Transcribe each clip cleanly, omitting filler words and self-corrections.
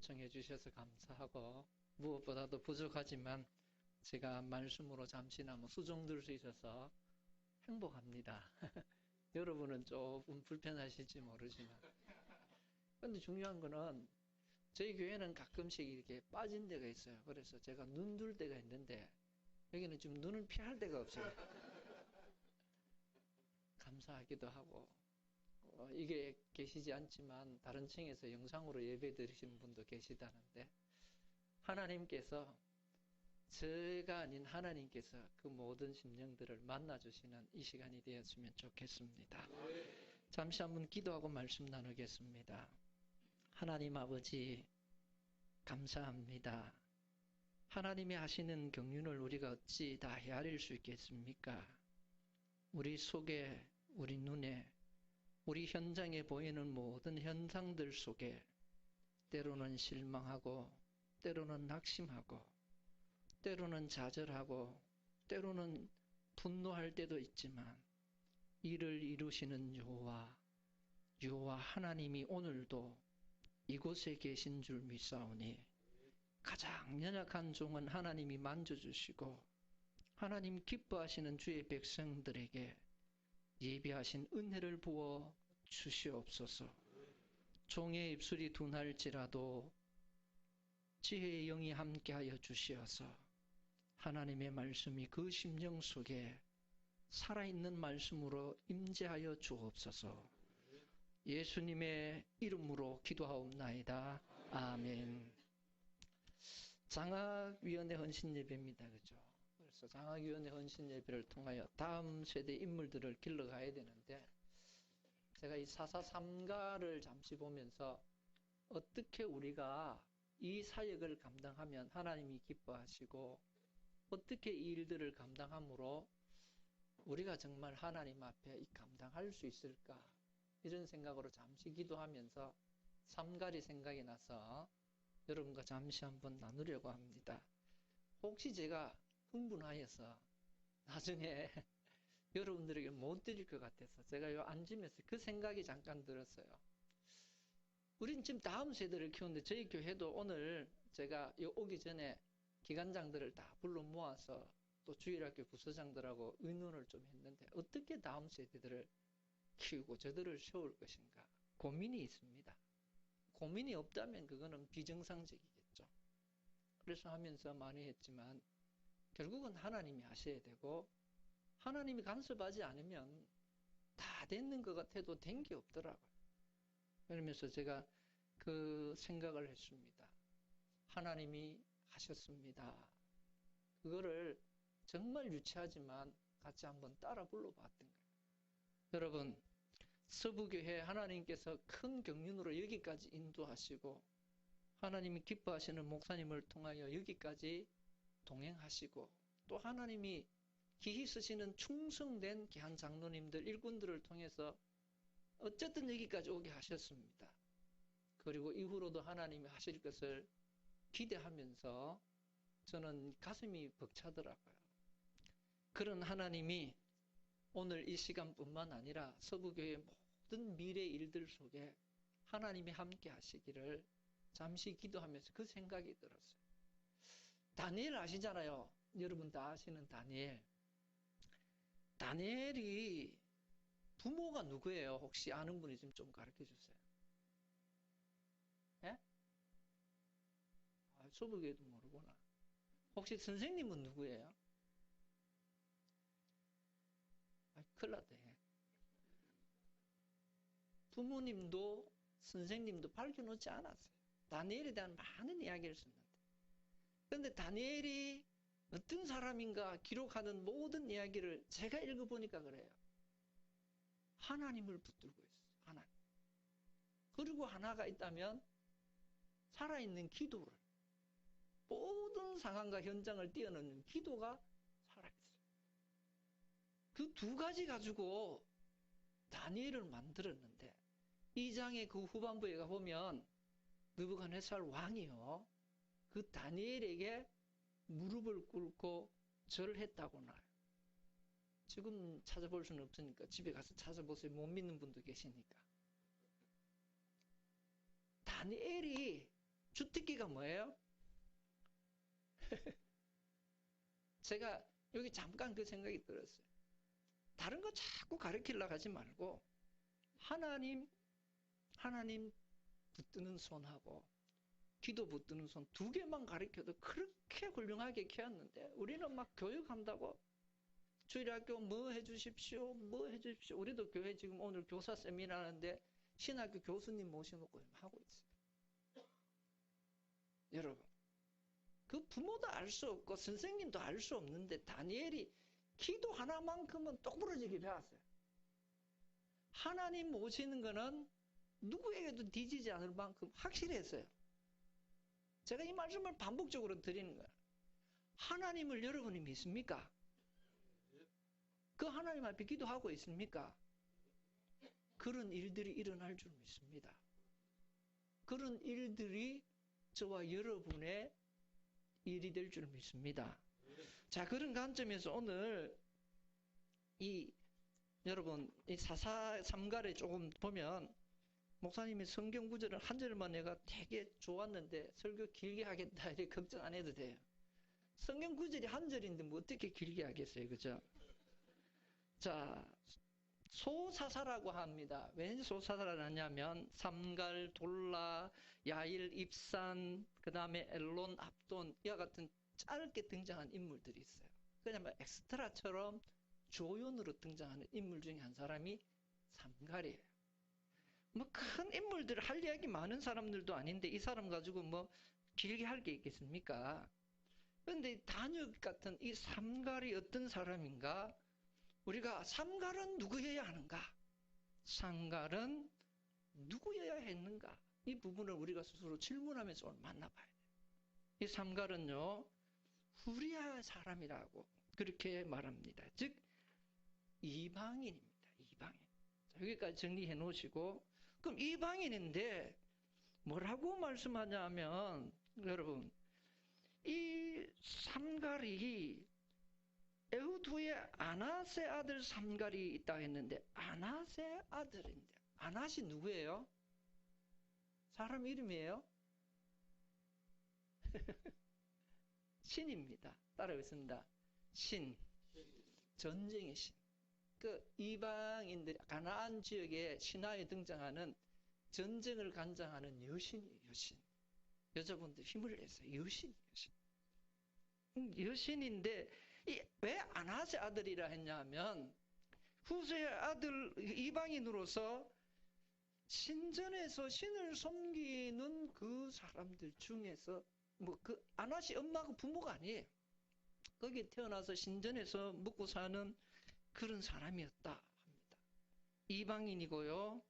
초청해 주셔서 감사하고, 무엇보다도 부족하지만 제가 말씀으로 잠시나마 수종들 수 있어서 행복합니다. 여러분은 조금 불편하실지 모르지만. 근데 중요한 거는 저희 교회는 가끔씩 이렇게 빠진 데가 있어요. 그래서 제가 눈 둘 때가 있는데 여기는 지금 눈을 피할 데가 없어요. 감사하기도 하고, 이게 계시지 않지만 다른 층에서 영상으로 예배 드리시는 분도 계시다는데, 하나님께서, 제가 아닌 하나님께서 그 모든 심령들을 만나주시는 이 시간이 되었으면 좋겠습니다. 잠시 한번 기도하고 말씀 나누겠습니다. 하나님 아버지, 감사합니다. 하나님이 하시는 경륜을 우리가 어찌 다 헤아릴 수 있겠습니까? 우리 속에, 우리 눈에, 우리 현장에 보이는 모든 현상들 속에 때로는 실망하고, 때로는 낙심하고, 때로는 좌절하고, 때로는 분노할 때도 있지만, 이를 이루시는 여호와 하나님이 오늘도 이곳에 계신 줄 믿사오니, 가장 연약한 종은 하나님이 만져주시고, 하나님 기뻐하시는 주의 백성들에게 예비하신 은혜를 부어 주시옵소서. 종의 입술이 둔할지라도 지혜의 영이 함께하여 주시어서 하나님의 말씀이 그 심령 속에 살아있는 말씀으로 임재하여 주옵소서. 예수님의 이름으로 기도하옵나이다. 아멘. 장학위원회 헌신예배입니다. 그죠? 그래서 장학위원회 헌신예배를 통하여 다음 세대 인물들을 길러가야 되는데, 제가 이 443가를 잠시 보면서 어떻게 우리가 이 사역을 감당하면 하나님이 기뻐하시고, 어떻게 이 일들을 감당함으로 우리가 정말 하나님 앞에 감당할 수 있을까, 이런 생각으로 잠시 기도하면서 삼갈이 생각이 나서 여러분과 잠시 한번 나누려고 합니다. 혹시 제가 흥분하여서 나중에 여러분들에게 못 드릴 것 같아서 제가 요 앉으면서 그 생각이 잠깐 들었어요. 우린 지금 다음 세대를 키우는데, 저희 교회도 오늘 제가 오기 전에 기관장들을 다 불러 모아서 또 주일학교 부서장들하고 의논을 좀 했는데, 어떻게 다음 세대들을 키우고 저들을 세울 것인가 고민이 있습니다. 고민이 없다면 그거는 비정상적이겠죠. 그래서 하면서 많이 했지만 결국은 하나님이 하셔야 되고, 하나님이 간섭하지 않으면 다 됐는 것 같아도 된 게 없더라고요. 그러면서 제가 그 생각을 했습니다. 하나님이 하셨습니다. 그거를 정말 유치하지만 같이 한번 따라 불러봤던 거예요. 여러분, 서부교회 하나님께서 큰 경륜으로 여기까지 인도하시고, 하나님이 기뻐하시는 목사님을 통하여 여기까지 동행하시고, 또 하나님이 기히 쓰시는 충성된 귀한 장로님들, 일꾼들을 통해서 어쨌든 여기까지 오게 하셨습니다. 그리고 이후로도 하나님이 하실 것을 기대하면서 저는 가슴이 벅차더라고요. 그런 하나님이 오늘 이 시간뿐만 아니라 서부교회의 모든 미래 일들 속에 하나님이 함께 하시기를 잠시 기도하면서 그 생각이 들었어요. 다니엘 아시잖아요. 여러분 다 아시는 다니엘. 다니엘이 부모가 누구예요? 혹시 아는 분이 좀 가르쳐 주세요. 예? 서부교회도 모르구나. 혹시 선생님은 누구예요? 큰일 났네. 부모님도 선생님도 밝혀놓지 않았어요. 다니엘에 대한 많은 이야기를 썼는데. 그런데 다니엘이 어떤 사람인가 기록하는 모든 이야기를 제가 읽어보니까 그래요. 하나님을 붙들고 있어요. 하나님. 그리고 하나가 있다면 살아있는 기도를, 모든 상황과 현장을 뛰어넘는 기도가 살아있어요. 그 두 가지 가지고 다니엘을 만들었는데, 2장의 그 후반부에 가보면 느부갓네살 왕이요, 그 다니엘에게 무릎을 꿇고 절했다고 나와요. 지금 찾아볼 수는 없으니까 집에 가서 찾아보세요. 못 믿는 분도 계시니까. 다니엘이 주특기 제가 여기 잠깐 그 생각이 들었어요. 다른 거 자꾸 가르치려고 하지 말고 하나님 붙드는 손하고 기도 붙드는 손 두 개만 가르쳐도 그렇게 훌륭하게 키웠는데 우리는 막 교육한다고 주일학교 뭐 해주십시오. 우리도 교회 지금 오늘 교사 세미나 하는데 신학교 교수님 모셔놓고 하고 있어요. 여러분, 그 부모도 알 수 없고 선생님도 알 수 없는데 다니엘이 기도 하나만큼은 똑부러지게 배웠어요. 하나님 모시는 거는 누구에게도 뒤지지 않을 만큼 확실했어요. 제가 이 말씀을 반복적으로 드리는 거예요. 하나님을 여러분이 믿습니까? 그 하나님 앞에 기도하고 있습니까? 그런 일들이 일어날 줄 믿습니다. 그런 일들이 저와 여러분의 일이 될 줄 믿습니다. 자, 그런 관점에서 오늘 여러분 이 사사삼가를 조금 보면 목사님이 성경 구절을 한 절만 내가 되게 좋았는데 설교 길게 하겠다 이렇게 걱정 안 해도 돼요. 성경 구절이 한 절인데 뭐 어떻게 길게 하겠어요, 그죠? 자, 소사사라고 합니다. 왜 소사사를 하냐면 삼갈, 돌라, 야일, 입산, 그 다음에 엘론, 압돈 이와 같은 짧게 등장한 인물들이 있어요. 그냥 엑스트라처럼 조연으로 등장하는 인물 중에 한 사람이 삼갈이에요. 뭐 큰 인물들 할 이야기 많은 사람들도 아닌데 이 사람 가지고 뭐 길게 할 게 있겠습니까? 그런데 다니엘 같은 이 삼갈이 어떤 사람인가? 우리가 삼갈은 누구여야 하는가? 삼갈은 누구여야 했는가? 이 부분을 우리가 스스로 질문하면서 오늘 만나봐야 돼요. 이 삼갈은요, 후리아 사람이라고 그렇게 말합니다. 즉 이방인입니다. 이방인. 자, 여기까지 정리해 놓으시고, 그럼 이방인인데 뭐라고 말씀하냐면, 여러분, 이 삼갈이 에후드의 아낫의 아들 삼갈이 있다 했는데 아낫의 아들인데 아낫이 누구예요? 사람 이름이에요? 신입니다. 따라하겠습니다. 신. 전쟁의 신. 그 이방인들 가나안 지역에 신화에 등장하는 전쟁을 관장하는 여신이에요. 여신. 여자분들 힘을 내세요. 여신. 여신인데 왜 아낫의 아들이라 했냐면 후세의 아들 이방인으로서 신전에서 신을 섬기는 그 사람들 중에서 뭐 그 아낫이 엄마가 부모가 아니에요. 거기 태어나서 신전에서 먹고 사는 그런 사람이었다 합니다. 이방인이고요.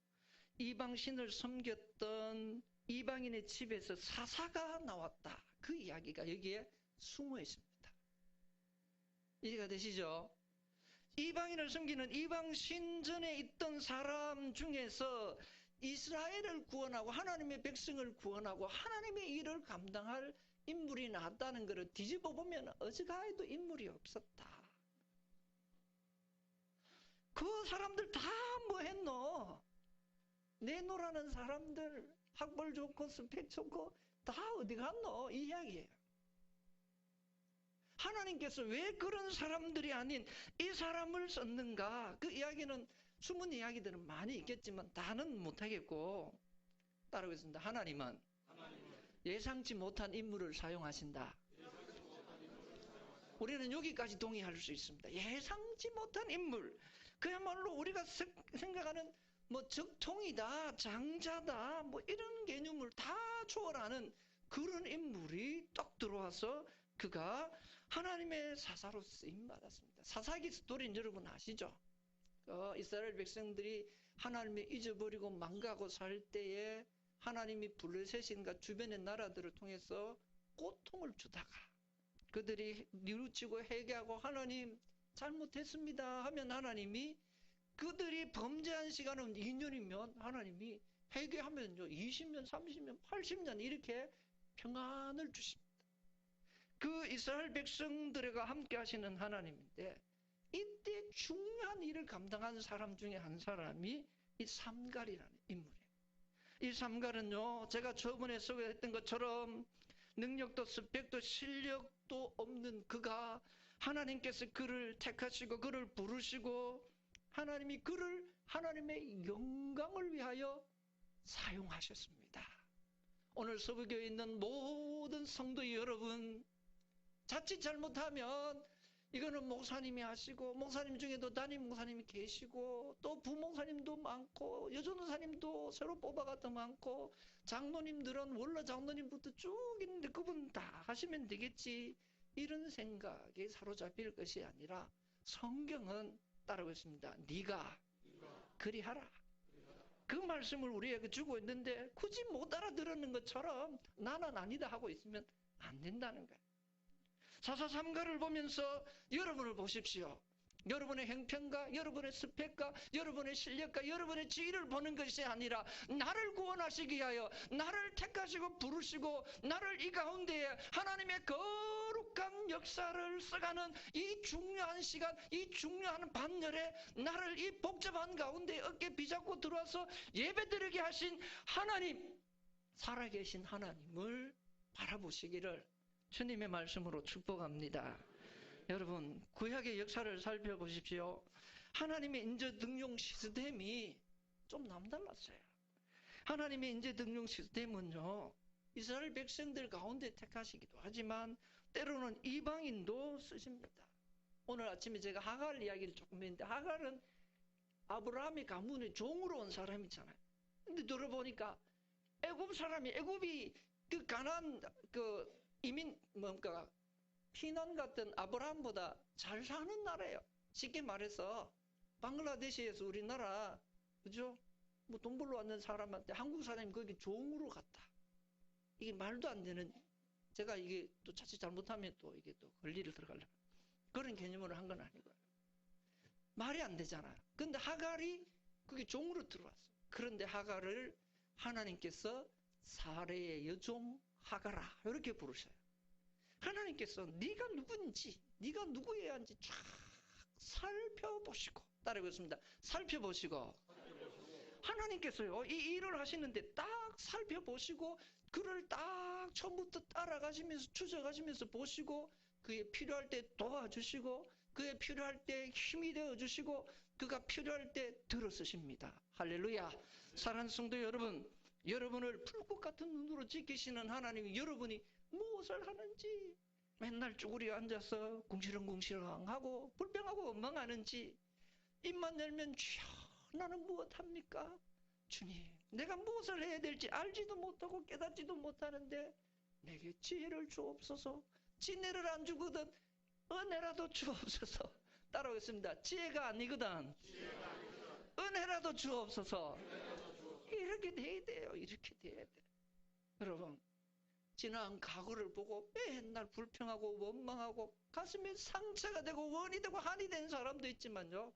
이방 신을 섬겼던 이방인의 집에서 사사가 나왔다. 그 이야기가 여기에 숨어 있습니다. 이해가 되시죠? 이방인을 섬기는 이방 신전에 있던 사람 중에서 이스라엘을 구원하고 하나님의 백성을 구원하고 하나님의 일을 감당할 인물이 나왔다는 것을 뒤집어 보면 어지간해도 인물이 없었다. 그 사람들 다 뭐 했노? 내노라는 사람들 학벌 좋고 스펙 좋고 다 어디 갔노? 이 이야기예요. 하나님께서 왜 그런 사람들이 아닌 이 사람을 썼는가? 그 이야기는 숨은 이야기들은 많이 있겠지만 다는 못하겠고 따라오겠습니다. 하나님은 예상치 못한 인물을 사용하신다. 우리는 여기까지 동의할 수 있습니다. 예상치 못한 인물. 그야말로 우리가 생각하는 뭐 적통이다, 장자다, 뭐 이런 개념을 다 초월하는 그런 인물이 딱 들어와서 그가 하나님의 사사로 쓰임받았습니다. 사사기 스토리는 여러분 아시죠? 이스라엘 백성들이 하나님을 잊어버리고 망가고 살 때에 하나님이 블레셋인가 주변의 나라들을 통해서 고통을 주다가 그들이 뉘우치고 회개하고 하나님 잘못했습니다 하면 하나님이 그들이 범죄한 시간은 2년이면 하나님이 회개하면요 20년, 30년, 80년 이렇게 평안을 주십니다. 그 이스라엘 백성들과 함께 하시는 하나님인데 이때 중요한 일을 감당하는 사람 중에 한 사람이 이 삼갈이라는 인물이에요. 이 삼갈은요 제가 저번에 소개했던 것처럼 능력도 스펙도 실력도 없는 그가 하나님께서 그를 택하시고 그를 부르시고 하나님이 그를 하나님의 영광을 위하여 사용하셨습니다. 오늘 서부교에 있는 모든 성도 여러분, 자칫 잘못하면 이거는 목사님이 하시고 목사님 중에도 담임 목사님이 계시고 또 부목사님도 많고 여전도사님도 새로 뽑아가도 많고 장로님들은 원래 장로님부터 쭉 있는데 그분 다 하시면 되겠지, 이런 생각에 사로잡힐 것이 아니라 성경은 따르고 있습니다. 네가 그리하라. 그 말씀을 우리에게 주고 있는데 굳이 못 알아들었는 것처럼 나는 아니다 하고 있으면 안 된다는 거예요. 사사삼가를 보면서 여러분을 보십시오. 여러분의 형편과 여러분의 스펙과 여러분의 실력과 여러분의 지위를 보는 것이 아니라 나를 구원하시기 위하여 나를 택하시고 부르시고 나를 이 가운데에 하나님의 거룩한 역사를 써가는 이 중요한 시간, 이 중요한 반열에 나를 이 복잡한 가운데 어깨 비잡고 들어와서 예배드리게 하신 하나님, 살아계신 하나님을 바라보시기를 주님의 말씀으로 축복합니다. 여러분, 구약의 역사를 살펴보십시오. 하나님의 인재 등용 시스템이 좀 남달랐어요. 하나님의 인재 등용 시스템은요, 이스라엘 백성들 가운데 택하시기도 하지만 때로는 이방인도 쓰십니다. 오늘 아침에 제가 하갈 이야기를 조금 했는데, 하갈은 아브라함의 가문의 종으로 온 사람이잖아요. 근데 들어보니까 애굽 사람이, 애굽이 그 가나안 그 이민 뭔가 피난 같은 아브라함보다 잘 사는 나라예요. 쉽게 말해서 방글라데시에서 우리나라, 그죠? 뭐 돈 벌러 왔는 사람한테 한국 사람이 거기 종으로 갔다. 이게 말도 안 되는, 제가 이게 또 자칫 잘못하면 또 이게 또 권리를 들어가려고 그런 개념으로 한 건 아니고요. 말이 안 되잖아요. 근데 하갈이 그게 종으로 들어왔어요. 그런데 하갈을 하나님께서 사레의 여종 하갈아 이렇게 부르셔요. 하나님께서 네가 누군지, 네가 누구여야 하는지 쫙 살펴보시고, 따라해보겠습니다. 살펴보시고, 하나님께서요 이 일을 하시는데 딱 살펴보시고 그를 딱 처음부터 따라가시면서 추적하시면서 보시고 그에 필요할 때 도와주시고 그에 필요할 때 힘이 되어주시고 그가 필요할 때 들어서십니다. 할렐루야. 사랑하는 성도 여러분, 여러분을 불꽃 같은 눈으로 지키시는 하나님이 여러분이 무엇을 하는지, 맨날 쭈그려 앉아서 궁시렁궁시렁하고 불평하고 원망하는지, 입만 열면 주여 나는 무엇합니까? 주님, 내가 무엇을 해야 될지 알지도 못하고 깨닫지도 못하는데 내게 지혜를 주옵소서. 지혜를 안 주거든 은혜라도 주옵소서. 따라오겠습니다. 지혜가 아니거든 은혜라도 주옵소서. 이렇게 돼야 돼요. 이렇게 돼야 돼. 여러분, 지난 과거를 보고 맨날 불평하고 원망하고 가슴에 상처가 되고 원이 되고 한이 된 사람도 있지만요,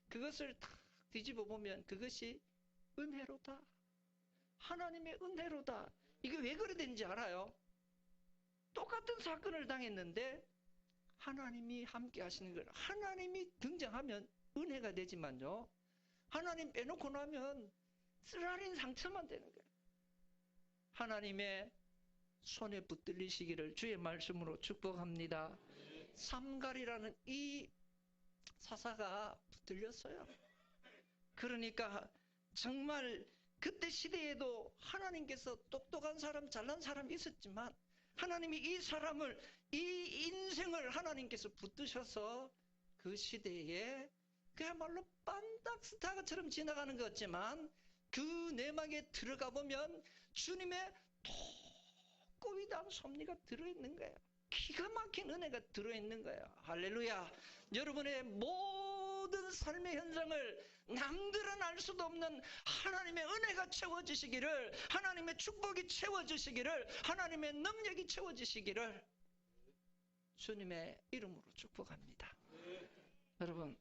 그것을 다 뒤집어 보면 그것이 은혜로다. 하나님의 은혜로다. 이게 왜 그래 된지 알아요? 똑같은 사건을 당했는데 하나님이 함께 하시는 거예요. 하나님이 등장하면 은혜가 되지만요, 하나님 빼놓고 나면 쓰라린 상처만 되는 거예요. 하나님의 손에 붙들리시기를 주의 말씀으로 축복합니다. 삼갈이라는 이 사사가 붙들렸어요. 그러니까 정말 그때 시대에도 하나님께서 똑똑한 사람, 잘난 사람이 있었지만 하나님이 이 사람을, 이 인생을 하나님께서 붙드셔서 그 시대에 그야말로 반닥스타처럼 지나가는 것 같지만 그 내막에 들어가 보면 주님의 고위대한 섭리가 들어있는 거예요. 기가 막힌 은혜가 들어있는 거예요. 할렐루야. 여러분의 모든 삶의 현장을 남들은 알 수도 없는 하나님의 은혜가 채워지시기를, 하나님의 축복이 채워지시기를, 하나님의 능력이 채워지시기를 주님의 이름으로 축복합니다. 여러분,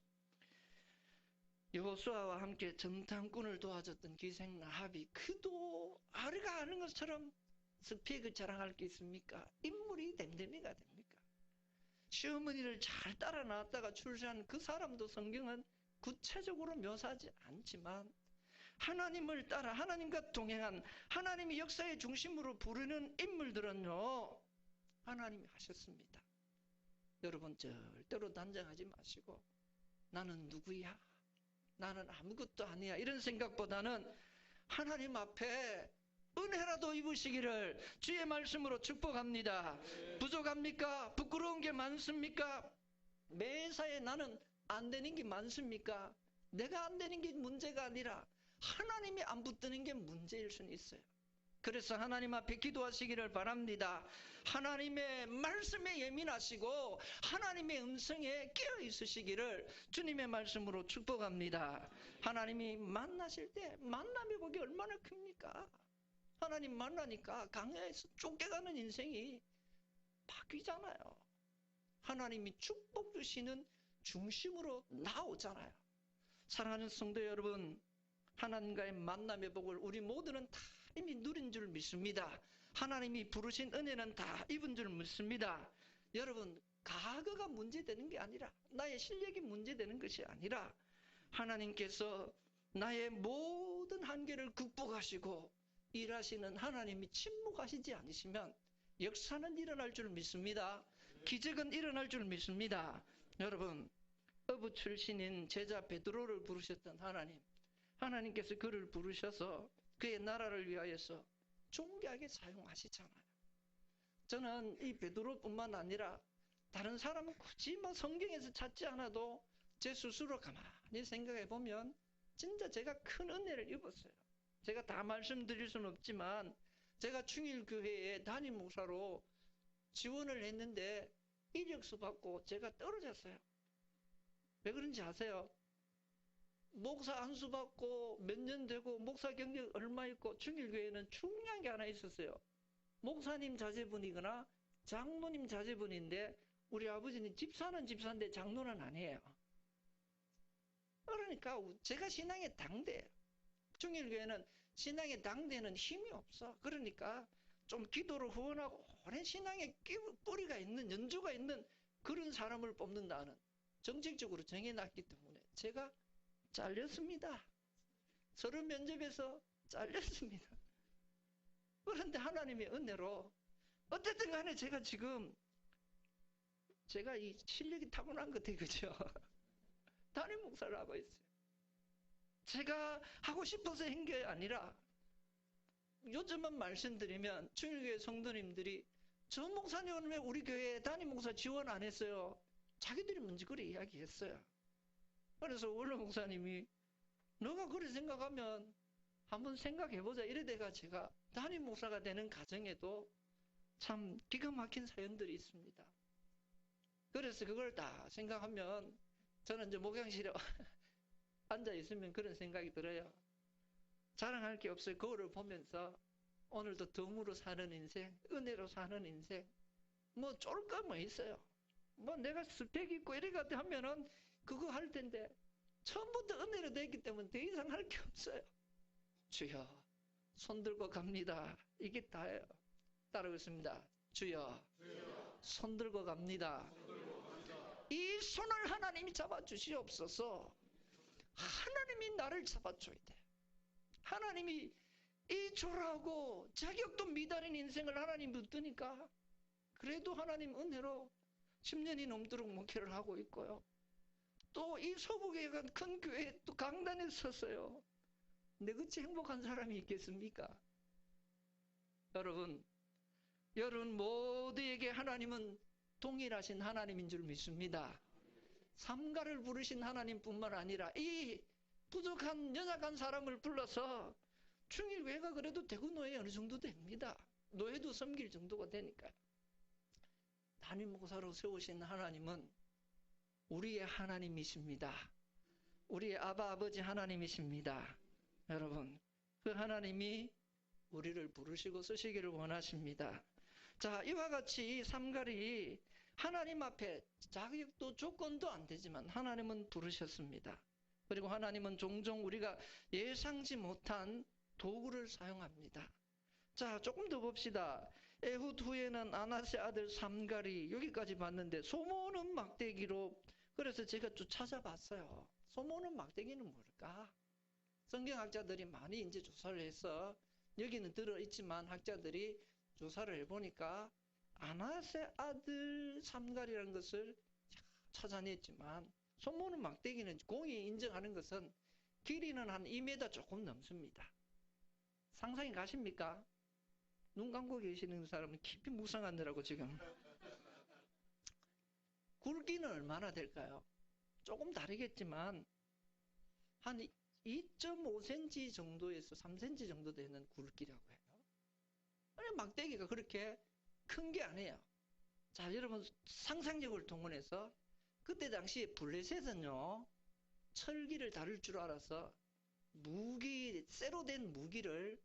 여호수아와 함께 정탐꾼을 도와줬던 기생 라합이 그도 아르가 아는 것처럼 스펙을 자랑할 게 있습니까? 인물이 댐댐이가 됩니까? 시어머니를 잘 따라 나왔다가 출세한 그 사람도 성경은 구체적으로 묘사하지 않지만 하나님을 따라 하나님과 동행한, 하나님이 역사의 중심으로 부르는 인물들은요, 하나님이 하셨습니다. 여러분 절대로 단정하지 마시고 나는 누구야? 나는 아무것도 아니야. 이런 생각보다는 하나님 앞에 은혜라도 입으시기를 주의 말씀으로 축복합니다. 부족합니까? 부끄러운 게 많습니까? 매사에 나는 안 되는 게 많습니까? 내가 안 되는 게 문제가 아니라 하나님이 안 붙드는 게 문제일 수는 있어요. 그래서 하나님 앞에 기도하시기를 바랍니다. 하나님의 말씀에 예민하시고 하나님의 음성에 깨어 있으시기를 주님의 말씀으로 축복합니다. 하나님이 만나실 때 만남의 복이 얼마나 큽니까? 하나님 만나니까 강야에서 쫓겨가는 인생이 바뀌잖아요. 하나님이 축복 주시는 중심으로 나오잖아요. 사랑하는 성도 여러분, 하나님과의 만남의 복을 우리 모두는 다 이미 누린 줄 믿습니다. 하나님이 부르신 은혜는 다 입은 줄 믿습니다. 여러분, 과거가 문제되는 게 아니라, 나의 실력이 문제되는 것이 아니라 하나님께서 나의 모든 한계를 극복하시고 일하시는 하나님이 침묵하시지 않으시면 역사는 일어날 줄 믿습니다. 기적은 일어날 줄 믿습니다. 여러분, 어부 출신인 제자 베드로를 부르셨던 하나님, 하나님께서 그를 부르셔서 그의 나라를 위하여서 존귀하게 사용하시잖아요. 저는 이 베드로뿐만 아니라 다른 사람은 굳이 성경에서 찾지 않아도 제 스스로 가만히 생각해 보면 진짜 제가 큰 은혜를 입었어요. 제가 다 말씀드릴 수는 없지만 제가 충일교회에 담임 목사로 지원을 했는데 이력서 받고 제가 떨어졌어요. 왜 그런지 아세요? 목사 안수 받고 몇 년 되고 목사 경력 얼마 있고 충일교회는 중요한 게 하나 있었어요. 목사님 자제분이거나 장로님 자제분인데 우리 아버지는 집사는 집사인데 장로는 아니에요. 그러니까 제가 신앙의 당대예요. 충일교회는 신앙의 당대는 힘이 없어. 그러니까 좀 기도를 후원하고 오랜 신앙의 뿌리가 있는, 연주가 있는 그런 사람을 뽑는다는 정책적으로 정해놨기 때문에 제가 잘렸습니다. 서류 면접에서 잘렸습니다. 그런데 하나님의 은혜로 어쨌든 간에 제가 이 실력이 타고난 것 같아요. 그죠? 담임 목사를 하고 있어요. 제가 하고 싶어서 한 게 아니라 요즘은 말씀드리면 충일교회 성도님들이 저 목사님은 왜 우리 교회에 담임 목사 지원 안 했어요? 자기들이 먼저 그래 이야기했어요. 그래서 원로 목사님이 너가 그래 생각하면 한번 생각해보자 이래대가 제가 담임 목사가 되는 과정에도 참 기가 막힌 사연들이 있습니다. 그래서 그걸 다 생각하면 저는 이제 목양실에 앉아있으면 그런 생각이 들어요. 자랑할 게 없어요. 거울을 보면서 오늘도 덤으로 사는 인생, 은혜로 사는 인생, 뭐 쫄 거 뭐 있어요. 뭐 내가 스펙 있고 이래가지고 하면은 그거 할 텐데 처음부터 은혜로 됐기 때문에 더 이상 할 게 없어요. 주여 손 들고 갑니다. 이게 다예요. 따라하겠습니다. 주여 손 들고 갑니다. 이 손을 하나님이 잡아주시옵소서. 하나님이 나를 잡아줘야 돼. 하나님이 이 초라하고 자격도 미달인 인생을 하나님 붙드니까 그래도 하나님 은혜로 10년이 넘도록 목회를 하고 있고요. 또 이 소부교회가 큰 교회에 또 강단에 섰어요. 내같이 행복한 사람이 있겠습니까? 여러분 모두에게 하나님은 동일하신 하나님인 줄 믿습니다. 삼가를 부르신 하나님뿐만 아니라 이 부족한 연약한 사람을 불러서 충일교회가 그래도 대구노예 어느 정도 됩니다. 노예도 섬길 정도가 되니까요. 담임 목사로 세우신 하나님은 우리의 하나님이십니다. 우리의 아버지 하나님이십니다. 여러분 그 하나님이 우리를 부르시고 쓰시기를 원하십니다. 자, 이와 같이 삼갈이 하나님 앞에 자격도 조건도 안 되지만 하나님은 부르셨습니다. 그리고 하나님은 종종 우리가 예상치 못한 도구를 사용합니다. 자, 조금 더 봅시다. 에훗 후에는 아나세 아들 삼갈이 여기까지 봤는데 소모는 막대기로, 그래서 제가 쭉 찾아봤어요. 소모는 막대기는 뭘까? 성경학자들이 많이 이제 조사를 해서 여기는 들어있지만 학자들이 조사를 해보니까 아낫의 아들 삼갈이라는 것을 찾아냈지만 손모는 막대기는 공이 인정하는 것은 길이는 한 2m 조금 넘습니다. 상상이 가십니까? 눈 감고 계시는 사람은 깊이 묵상하느라고 지금. 굵기는 얼마나 될까요? 조금 다르겠지만 한 2.5cm 정도에서 3cm 정도 되는 굵기라고 해요. 막대기가 그렇게 큰 게 아니에요. 자, 여러분 상상력을 동원해서 그때 당시 블레셋은요, 철기를 다룰 줄 알아서 쇠로 된 무기를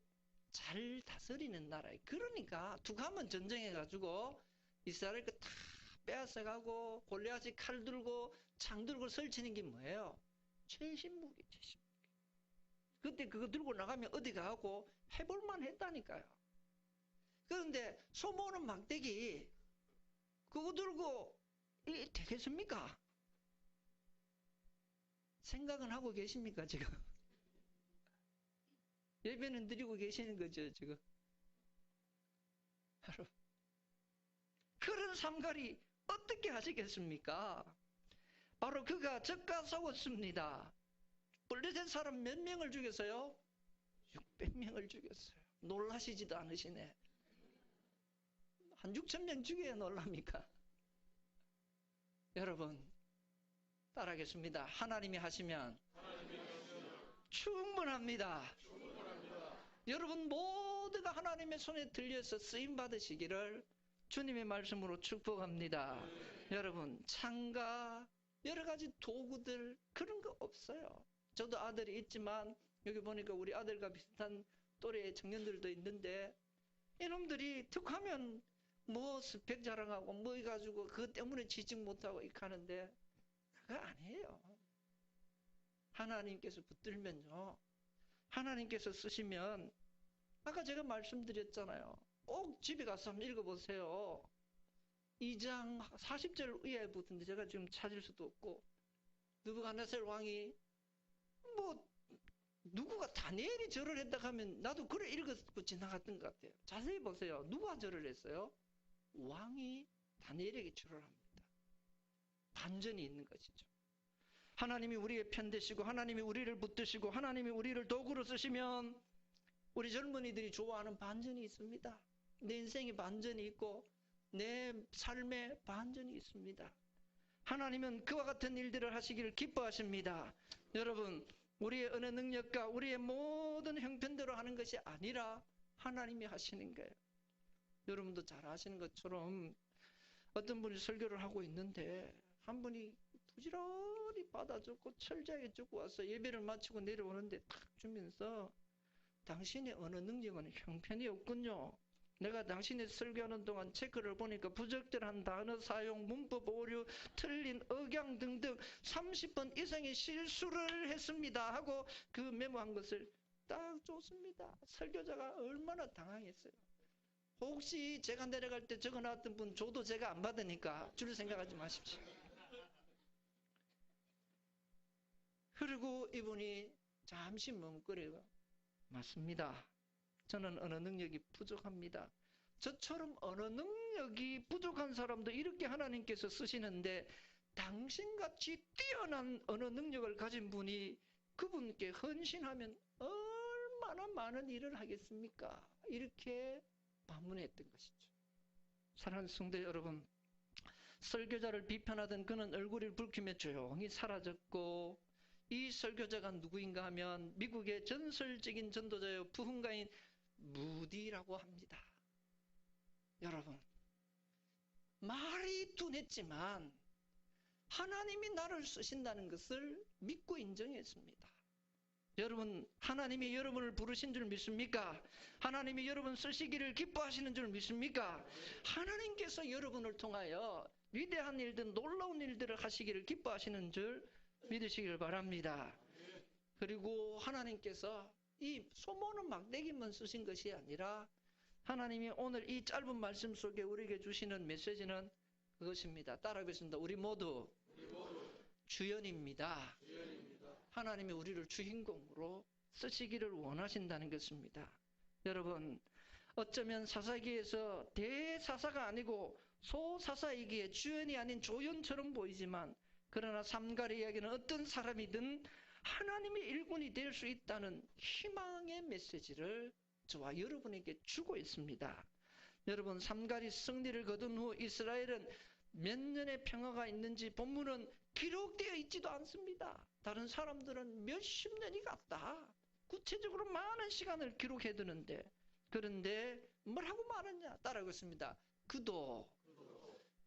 잘 다스리는 나라예요. 그러니까 두가면 전쟁해가지고 이스라엘 거 다 빼앗아가고 골리앗이 칼 들고 창 들고 설치는 게 뭐예요? 최신 무기, 최신 무기. 그때 그거 들고 나가면 어디 가고 해볼만 했다니까요. 그런데 소모는 막대기 그거 들고 되겠습니까? 생각은 하고 계십니까 지금? 예배는 드리고 계시는 거죠 지금? 그런 삼갈이 어떻게 하시겠습니까? 바로 그가 적과 싸웠습니다. 블레셋 사람 몇 명을 죽였어요? 600명을 죽였어요. 놀라시지도 않으시네. 한 6,000명 죽여야 놀랍니까? 여러분 따라하겠습니다. 하나님이 하시면 충분합니다. 여러분 모두가 하나님의 손에 들려서 쓰임 받으시기를 주님의 말씀으로 축복합니다. 여러분 창과 여러 가지 도구들 그런 거 없어요. 저도 아들이 있지만 여기 보니까 우리 아들과 비슷한 또래의 청년들도 있는데 이놈들이 툭 하면 뭐 스펙 자랑하고 뭐 해가지고 그것 때문에 취직 못하고 이렇게 하는데 그거 아니에요. 하나님께서 붙들면요, 하나님께서 쓰시면 아까 제가 말씀드렸잖아요. 꼭 집에 가서 한번 읽어보세요. 2장 40절 이하에 붙은데 제가 지금 찾을 수도 없고, 느부갓네살 왕이 뭐 누구가 다니엘이 절을 했다 하면 나도 그래 읽었고 지나갔던 것 같아요. 자세히 보세요. 누가 절을 했어요? 왕이 다니엘에게 절을 합니다. 반전이 있는 것이죠. 하나님이 우리의 편 되시고 하나님이 우리를 붙드시고 하나님이 우리를 도구로 쓰시면 우리 젊은이들이 좋아하는 반전이 있습니다. 내 인생에 반전이 있고 내 삶에 반전이 있습니다. 하나님은 그와 같은 일들을 하시기를 기뻐하십니다. 여러분 우리의 어느 능력과 우리의 모든 형편대로 하는 것이 아니라 하나님이 하시는 거예요. 여러분도 잘 아시는 것처럼 어떤 분이 설교를 하고 있는데 한 분이 부지런히 받아줬고 철저하게 주고 와서 예배를 마치고 내려오는데 탁 주면서 당신의 언어 능력은 형편이 없군요. 내가 당신의 설교하는 동안 체크를 보니까 부적절한 단어 사용, 문법 오류, 틀린 억양 등등 30번 이상의 실수를 했습니다 하고 그 메모한 것을 딱 줬습니다. 설교자가 얼마나 당황했어요. 혹시 제가 내려갈 때 적어놨던 분 줘도 제가 안 받으니까 줄 생각하지 마십시오. 그리고 이분이 잠시 멈거리고 맞습니다. 저는 언어 능력이 부족합니다. 저처럼 언어 능력이 부족한 사람도 이렇게 하나님께서 쓰시는데 당신같이 뛰어난 언어 능력을 가진 분이 그분께 헌신하면 얼마나 많은 일을 하겠습니까? 이렇게 반문했던 것이죠. 사랑하는 성도 여러분, 설교자를 비판하던 그는 얼굴을 붉히며 조용히 사라졌고 이 설교자가 누구인가 하면 미국의 전설적인 전도자요 부흥가인 무디라고 합니다. 여러분 말이 둔했지만 하나님이 나를 쓰신다는 것을 믿고 인정했습니다. 여러분 하나님이 여러분을 부르신 줄 믿습니까? 하나님이 여러분 쓰시기를 기뻐하시는 줄 믿습니까? 하나님께서 여러분을 통하여 위대한 일들 놀라운 일들을 하시기를 기뻐하시는 줄 믿으시길 바랍니다. 그리고 하나님께서 이 소모는 막대기만 쓰신 것이 아니라 하나님이 오늘 이 짧은 말씀 속에 우리에게 주시는 메시지는 그것입니다. 따라하겠습니다. 우리 모두 주연입니다. 하나님이 우리를 주인공으로 쓰시기를 원하신다는 것입니다. 여러분 어쩌면 사사기에서 대사사가 아니고 소사사이기에 주연이 아닌 조연처럼 보이지만, 그러나 삼갈의 이야기는 어떤 사람이든 하나님의 일꾼이 될 수 있다는 희망의 메시지를 저와 여러분에게 주고 있습니다. 여러분, 삼갈이 승리를 거둔 후 이스라엘은 몇 년의 평화가 있는지 본문은 기록되어 있지도 않습니다. 다른 사람들은 몇십 년이 갔다. 구체적으로 많은 시간을 기록해 두는데, 그런데 뭐라고 말하냐? 따라하고 있습니다.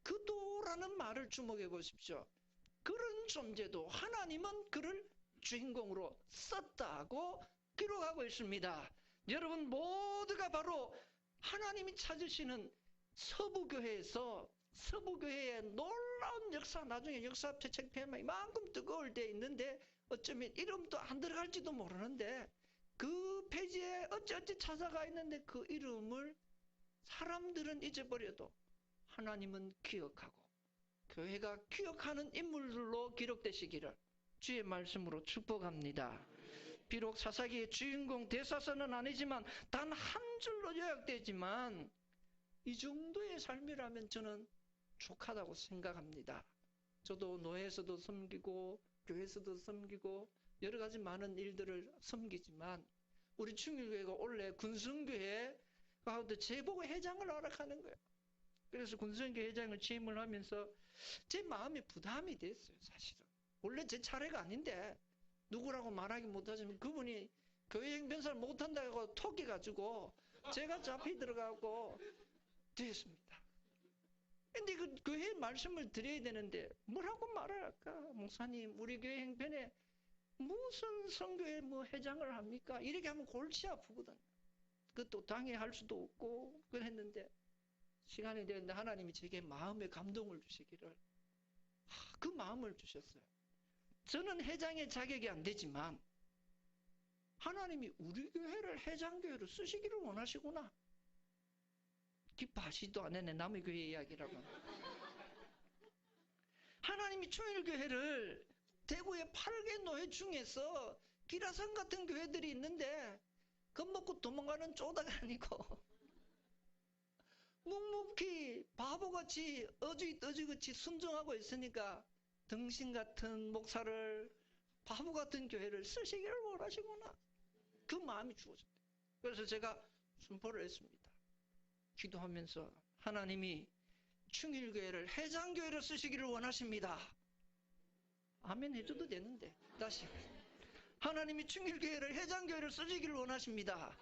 그도라는 말을 주목해 보십시오. 그런 존재도 하나님은 그를 주인공으로 썼다고 기록하고 있습니다. 여러분 모두가 바로 하나님이 찾으시는 서부교회에서, 서부교회의 놀라운 역사, 나중에 역사 책폐만 이만큼 뜨거울 때 있는데 어쩌면 이름도 안 들어갈지도 모르는데, 그 페이지에 어찌어찌 찾아가 있는데 그 이름을 사람들은 잊어버려도 하나님은 기억하고 교회가 기억하는 인물들로 기록되시기를 주의 말씀으로 축복합니다. 비록 사사기의 주인공 대사서는 아니지만 단 한 줄로 요약되지만 이 정도의 삶이라면 저는 족하다고 생각합니다. 저도 노예에서도 섬기고 교회에서도 섬기고 여러 가지 많은 일들을 섬기지만 우리 충일교회가 원래 군성교회 가운데 제보고 회장을 허락하는 거예요. 그래서 군성교회 회장을 취임을 하면서 제 마음에 부담이 됐어요. 사실은 원래 제 차례가 아닌데 누구라고 말하기 못하지만 그분이 교회 행변사를 못한다고 톡해가지고 제가 잡히 들어가고 됐습니다. 근데 그 교회 말씀을 드려야 되는데 뭐라고 말을 할까? 목사님, 우리 교회 행편에 무슨 선교회 뭐 회장을 합니까? 이렇게 하면 골치 아프거든. 그것도 당해할 수도 없고 그랬는데 시간이 되었는데 하나님이 제게 마음의 감동을 주시기를 그 마음을 주셨어요. 저는 회장의 자격이 안 되지만 하나님이 우리 교회를 회장교회로 쓰시기를 원하시구나. 기뻐하시도 않았네. 남의 교회 이야기라고. 하나님이 충일교회를 대구의 8개 노회 중에서 기라성 같은 교회들이 있는데 겁먹고 도망가는 쪼다가 아니고 묵묵히 바보같이 어지떠지같이 순종하고 있으니까 등신 같은 목사를, 바보 같은 교회를 쓰시기를 원하시구나. 그 마음이 주어졌대요. 그래서 제가 순포를 했습니다. 기도하면서 하나님이 충일교회를 회장교회로 쓰시기를 원하십니다. 아멘 해줘도 되는데 다시 하나님이 충일교회를 회장교회로 쓰시기를 원하십니다.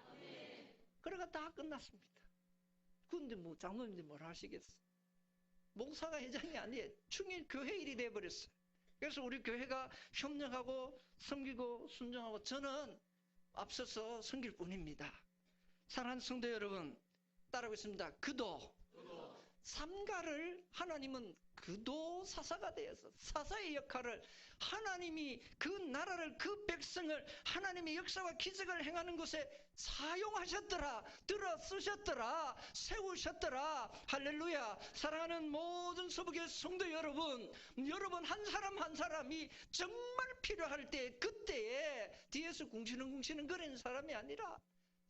그래가 다 끝났습니다. 그런데 뭐 장로님들이 뭘 하시겠어? 목사가 회장이 아니에요. 충일교회 일이 돼버렸어요. 그래서 우리 교회가 협력하고 섬기고 순종하고 저는 앞서서 섬길 뿐입니다. 사랑하는 성도 여러분, 따라하고 있습니다. 그도 삼가를 하나님은 그도 사사가 되어서 사사의 역할을 하나님이 그 나라를, 그 백성을 하나님의 역사와 기적을 행하는 곳에 사용하셨더라, 들어 쓰셨더라, 세우셨더라. 할렐루야. 사랑하는 모든 서부교회 성도 여러분, 여러분 한 사람 한 사람이 정말 필요할 때 그때에 뒤에서 궁시렁 거리는 사람이 아니라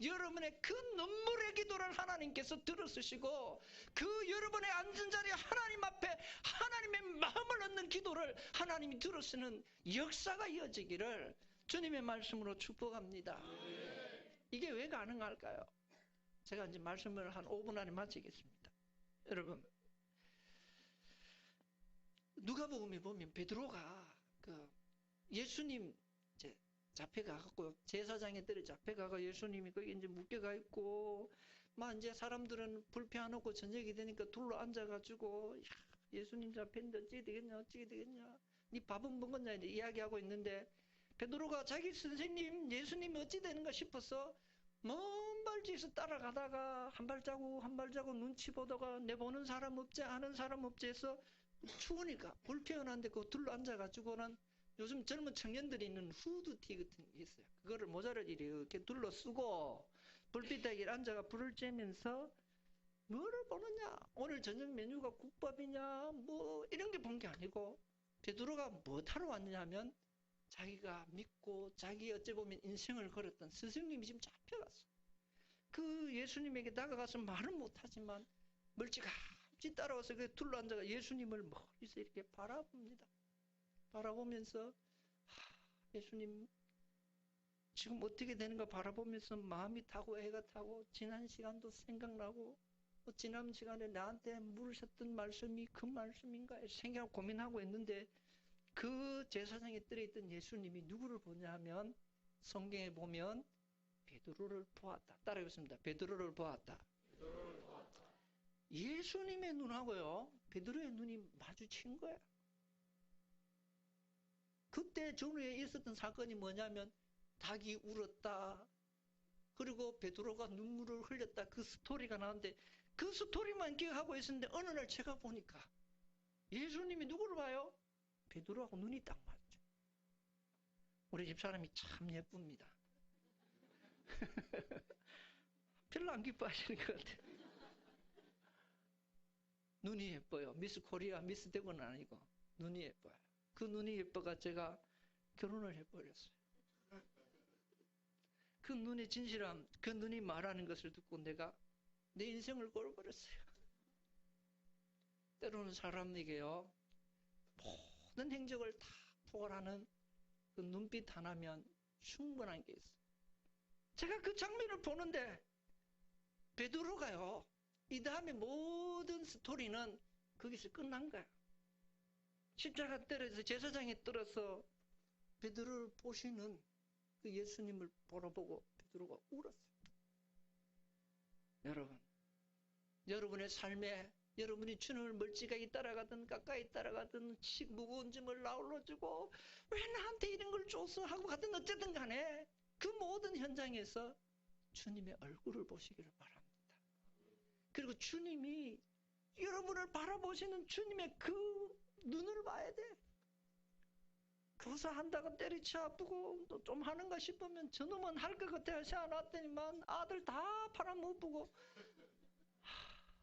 여러분의 그 눈물의 기도를 하나님께서 들어쓰시고 그 여러분의 앉은 자리에 하나님 앞에 하나님의 마음을 얻는 기도를 하나님이 들어쓰는 역사가 이어지기를 주님의 말씀으로 축복합니다. 이게 왜 가능할까요? 제가 이제 말씀을 한 5분 안에 마치겠습니다. 여러분, 누가복음에 보면 베드로가 그 예수님 이제 잡혀가고 제사장에 들이 잡혀가고 예수님이 거기 이제 묶여가 있고 막 이제 사람들은 불 펴놓고 저녁이 되니까 둘러 앉아가지고 야, 예수님 잡혔는데 어찌 되겠냐 네 밥은 먹었냐 이제 이야기하고 있는데 베드로가 자기 선생님 예수님이 어찌 되는가 싶어서 먼 발치에서 따라가다가 한 발자국 눈치 보다가 내 보는 사람 없지 아는 사람 없지 해서 추우니까 불 피워놨는데 그거 둘러 앉아가지고는 요즘 젊은 청년들이 있는 후드티 같은 게 있어요. 그거를 모자를 이렇게 둘러 쓰고 불빛에 앉아가 불을 쬐면서 뭐를 보느냐? 오늘 저녁 메뉴가 국밥이냐? 뭐 이런 게 본 게 아니고 베드로가 뭐 하러 왔느냐면 자기가 믿고 자기 어찌 보면 인생을 걸었던 스승님이 지금 잡혀갔어. 그 예수님에게 다가가서 말은 못하지만 멀찌감치 따라와서 그 둘러앉아가 예수님을 멀리서 이렇게 바라봅니다. 바라보면서 예수님 지금 어떻게 되는가 바라보면서 마음이 타고 애가 타고 지난 시간도 생각나고 지난 시간에 나한테 물으셨던 말씀이 그 말씀인가 생각 고민하고 있는데 그 제사장에 들어있던 예수님이 누구를 보냐 하면 성경에 보면 베드로를 보았다. 따라하겠습니다. 베드로를 보았다. 예수님의 눈하고요 베드로의 눈이 마주친 거야. 그때 전후에 있었던 사건이 뭐냐면 닭이 울었다. 그리고 베드로가 눈물을 흘렸다. 그 스토리가 나오는데 그 스토리만 기억하고 있었는데 어느 날 제가 보니까 예수님이 누구를 봐요? 베드로하고 눈이 딱 맞죠. 우리 집사람이 참 예쁩니다. 별로 안 기뻐하시는 것 같아요. 눈이 예뻐요. 미스 코리아, 미스 대구는 아니고 눈이 예뻐요. 그 눈이 예뻐가 제가 결혼을 해버렸어요. 그 눈의 진실함, 그 눈이 말하는 것을 듣고 내가 내 인생을 걸어버렸어요. 때로는 사람에게요 모든 행적을 다 포괄하는 그 눈빛 하나면 충분한 게 있어요. 제가 그 장면을 보는데 베드로가요 이 다음에 모든 스토리는 거기서 끝난 거야. 십자가 때려서 제사장에 떨어서 베드로를 보시는 그 예수님을 바라보고 베드로가 울었어요. 여러분, 여러분의 삶에 여러분이 주님을 멀찌감치 따라가든 가까이 따라가든 무거운 짐을 나올려주고 왜 나한테 이런 걸 줬어 하고 가든 어쨌든 간에 그 모든 현장에서 주님의 얼굴을 보시기를 바랍니다. 그리고 주님이 여러분을 바라보시는 주님의 그 눈을 봐야 돼. 교사한다고 때리쳐 아프고 또 좀 하는가 싶으면 저놈은 할 것 같아 하시 않았더니만 아들 다 팔아먹고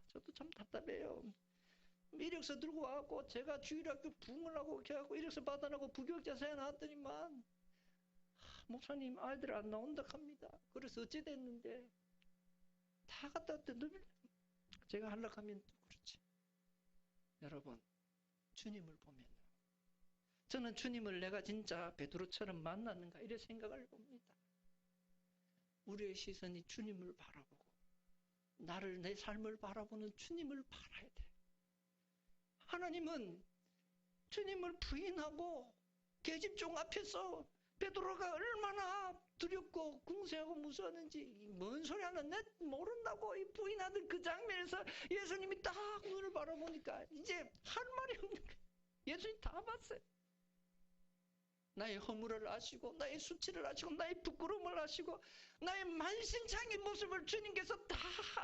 저도 참 답답해요. 이력서 들고 와갖고 제가 주일학교 부흥을 하고 이렇게 하고 이력서 받아놓고 부교육자사에 나왔더니만 목사님 아이들 안 나온다 합니다. 그래서 어찌 됐는데 다 갖다 늘 제가 하려고 하면 그렇지. 여러분 주님을 보면 저는 주님을 내가 진짜 베드로처럼 만났는가 이런 생각을 봅니다. 우리의 시선이 주님을 바라보고 나를 내 삶을 바라보는 주님을 바라야 돼. 하나님은 주님을 부인하고 계집종 앞에서 베드로가 얼마나 두렵고 궁세하고 무서웠는지 뭔 소리 하는 내 모른다고 이 부인하던 그 장면에서 예수님이 딱 눈을 바라보니까 이제 할 말이 없는 거예요. 예수님 다 봤어요. 나의 허물을 아시고 나의 수치를 아시고 나의 부끄러움을 아시고 나의 만신창인 모습을 주님께서 다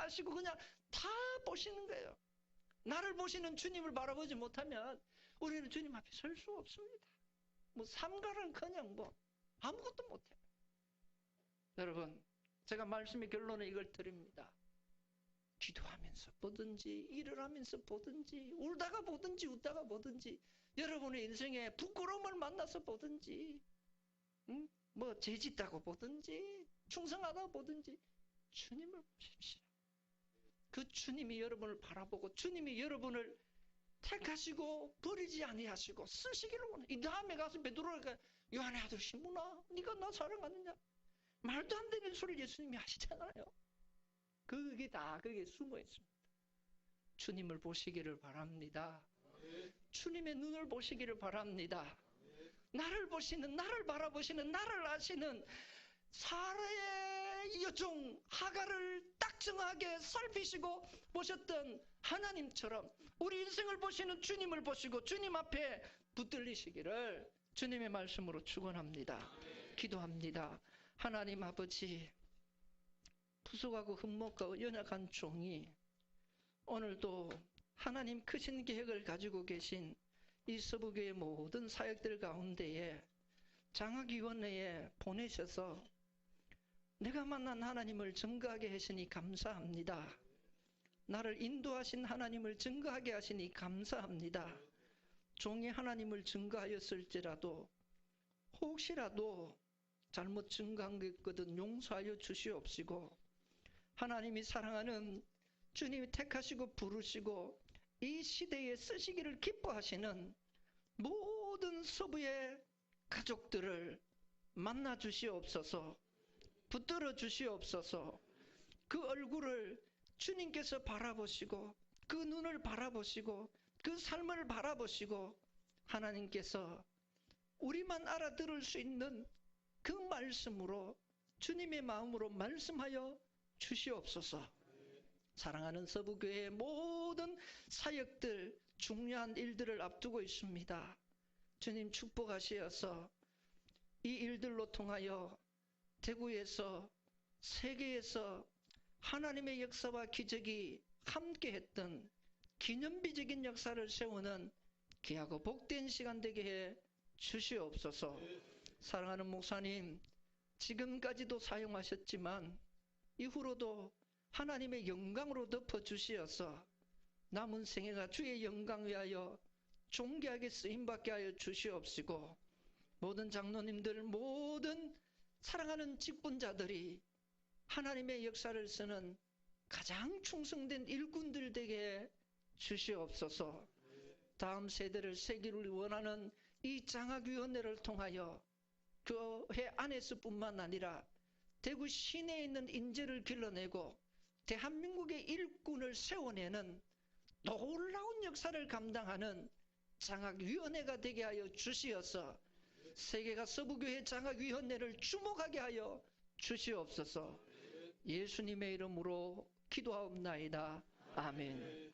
아시고 그냥 다 보시는 거예요. 나를 보시는 주님을 바라보지 못하면 우리는 주님 앞에 설 수 없습니다. 뭐 삼가는커녕 뭐 아무것도 못해요. 여러분 제가 말씀의 결론은 이걸 드립니다. 기도하면서 보든지 일을 하면서 보든지 울다가 보든지 웃다가 보든지 여러분의 인생에 부끄러움을 만나서 보든지 뭐 죄짓다고 보든지 충성하다고 보든지 주님을 보십시오. 그 주님이 여러분을 바라보고 주님이 여러분을 택하시고 버리지 아니하시고 쓰시기를 원해. 이 다음에 가서 베드로가 요한의 아들 시몬아 네가 나 사랑하느냐 말도 안 되는 소리 예수님이 하시잖아요. 그게 다 거기에 숨어 있습니다. 주님을 보시기를 바랍니다. 주님의 눈을 보시기를 바랍니다. 나를 보시는 나를 바라보시는 나를 아시는 사라의 여종 하갈을 딱 정하게 살피시고 보셨던 하나님처럼 우리 인생을 보시는 주님을 보시고 주님 앞에 붙들리시기를 주님의 말씀으로 축원합니다. 기도합니다. 하나님 아버지 부족하고 흠목하고 연약한 종이 오늘도 하나님 크신 계획을 가지고 계신 이 서부교의 모든 사역들 가운데에 장학위원회에 보내셔서 내가 만난 하나님을 증거하게 하시니 감사합니다. 나를 인도하신 하나님을 증거하게 하시니 감사합니다. 종이 하나님을 증거하였을지라도 혹시라도 잘못 증거한 것 있거든 용서하여 주시옵시고 하나님이 사랑하는, 주님이 택하시고 부르시고 이 시대에 쓰시기를 기뻐하시는 모든 서부의 가족들을 만나 주시옵소서. 붙들어 주시옵소서. 그 얼굴을 주님께서 바라보시고, 그 눈을 바라보시고, 그 삶을 바라보시고, 하나님께서 우리만 알아들을 수 있는 그 말씀으로, 주님의 마음으로 말씀하여 주시옵소서. 사랑하는 서부교회의 모든 사역들, 중요한 일들을 앞두고 있습니다. 주님 축복하시어서 이 일들로 통하여 대구에서, 세계에서 하나님의 역사와 기적이 함께했던 기념비적인 역사를 세우는 귀하고 복된 시간 되게 해 주시옵소서. 사랑하는 목사님, 지금까지도 사용하셨지만 이후로도 하나님의 영광으로 덮어주시어서 남은 생애가 주의 영광 위하여 존귀하게 쓰임받게 하여 주시옵시고, 모든 장로님들, 모든 사랑하는 직분자들이 하나님의 역사를 쓰는 가장 충성된 일꾼들 되게 주시옵소서. 다음 세대를 세기를 원하는 이 장학위원회를 통하여 교회 안에서뿐만 아니라 대구 시내에 있는 인재를 길러내고 대한민국의 일꾼을 세워내는 놀라운 역사를 감당하는 장학위원회가 되게 하여 주시어서 세계가 서부교회 장학위원회를 주목하게 하여 주시옵소서. 예수님의 이름으로 기도하옵나이다. 아멘.